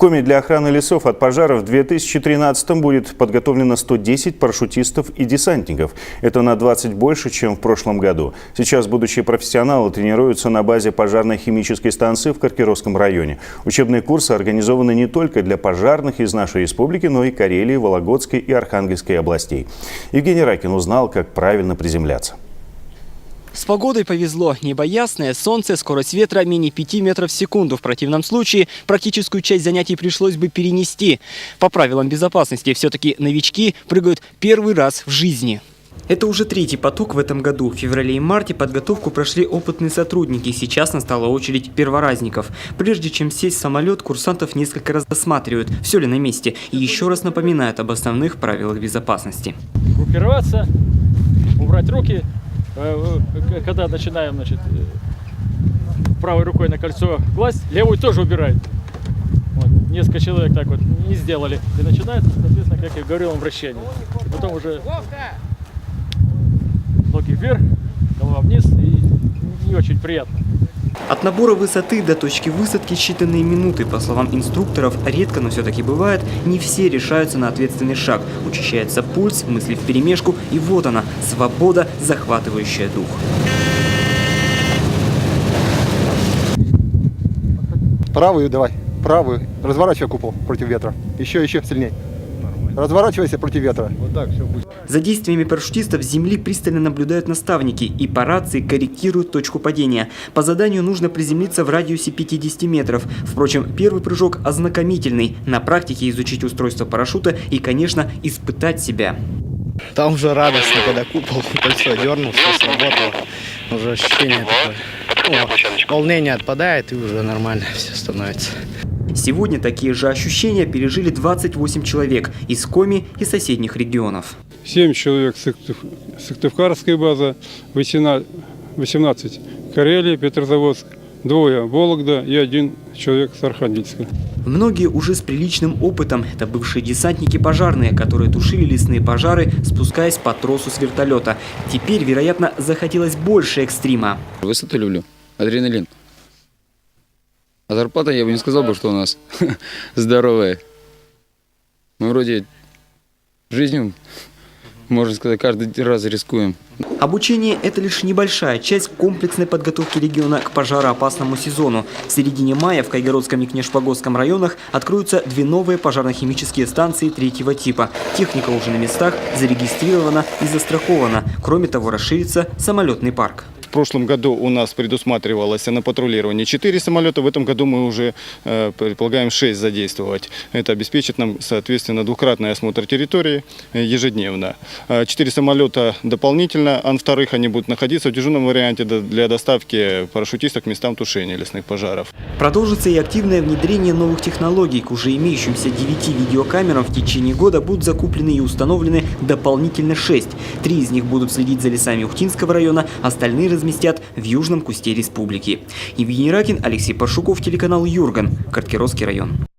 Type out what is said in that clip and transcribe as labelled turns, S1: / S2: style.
S1: Коми для охраны лесов от пожаров в 2013-м будет подготовлено 110 парашютистов и десантников. Это на 20 больше, чем в прошлом году. Сейчас будущие профессионалы тренируются на базе пожарной химической станции в Каркеровском районе. Учебные курсы организованы не только для пожарных из нашей республики, но и Карелии, Вологодской и Архангельской областей. Евгений Ракин узнал, как правильно приземляться.
S2: С погодой повезло. Небо ясное, солнце, скорость ветра менее 5 метров в секунду. В противном случае практическую часть занятий пришлось бы перенести. По правилам безопасности, все-таки новички прыгают первый раз в жизни. Это уже третий поток в этом году. В феврале и марте подготовку прошли опытные сотрудники. Сейчас настала очередь перворазников. Прежде чем сесть в самолет, курсантов несколько раз досматривают, все ли на месте. И еще раз напоминают об основных правилах безопасности.
S3: Группироваться, убрать руки. Когда начинаем, правой рукой на кольцо класть, левую тоже убирает. Вот. Несколько человек так вот не сделали. И начинается, соответственно, как я говорил, вращение. И потом уже ноги вверх, голова вниз, и не очень приятно.
S2: От набора высоты до точки высадки считанные минуты. По словам инструкторов, редко, но все-таки бывает, не все решаются на ответственный шаг. Учащается пульс, мысли вперемешку, и вот она, свобода, захватывающая дух.
S4: Правую давай, правую. Разворачивай купол против ветра. Еще сильнее. Разворачивайся против ветра. Вот так все будет.
S2: За действиями парашютистов с земли пристально наблюдают наставники и по рации корректируют точку падения. По заданию нужно приземлиться в радиусе 50 метров. Впрочем, первый прыжок ознакомительный. На практике изучить устройство парашюта и, конечно, испытать себя.
S5: Там уже радостно, когда купол, кольцо дернул, все сработало. Уже ощущение такое. Волнение отпадает и уже нормально все становится.
S2: Сегодня такие же ощущения пережили 28 человек из Коми и соседних регионов.
S6: 7 человек Сыктывкарская база, 18 Карелия, Петрозаводск, 2 Вологда и 1 человек с Архангельска.
S2: Многие уже с приличным опытом. Это бывшие десантники пожарные, которые тушили лесные пожары, спускаясь по тросу с вертолета. Теперь, вероятно, захотелось больше экстрима.
S7: Высоту люблю, адреналин. А зарплата, я бы не сказал, что у нас здоровая. Мы вроде жизнью, можно сказать, каждый раз рискуем.
S2: Обучение – это лишь небольшая часть комплексной подготовки региона к пожароопасному сезону. В середине мая в Кайгородском и Кнешпогосском районах откроются 2 новые пожарно-химические станции 3-го типа. Техника уже на местах, зарегистрирована и застрахована. Кроме того, расширится самолетный парк.
S4: В прошлом году у нас предусматривалось на патрулирование 4 самолета. В этом году мы уже предполагаем 6 задействовать. Это обеспечит нам, соответственно, двукратный осмотр территории ежедневно. 4 самолета дополнительно, а вторых они будут находиться в дежурном варианте для доставки парашютистов к местам тушения лесных пожаров.
S2: Продолжится и активное внедрение новых технологий. К уже имеющимся 9 видеокамерам в течение года будут закуплены и установлены дополнительно 6. 3 из них будут следить за лесами Ухтинского района, остальные разместят в южном кусте республики. Евгений Ракин, Алексей Паршуков, телеканал Юрган, Каркеровский район.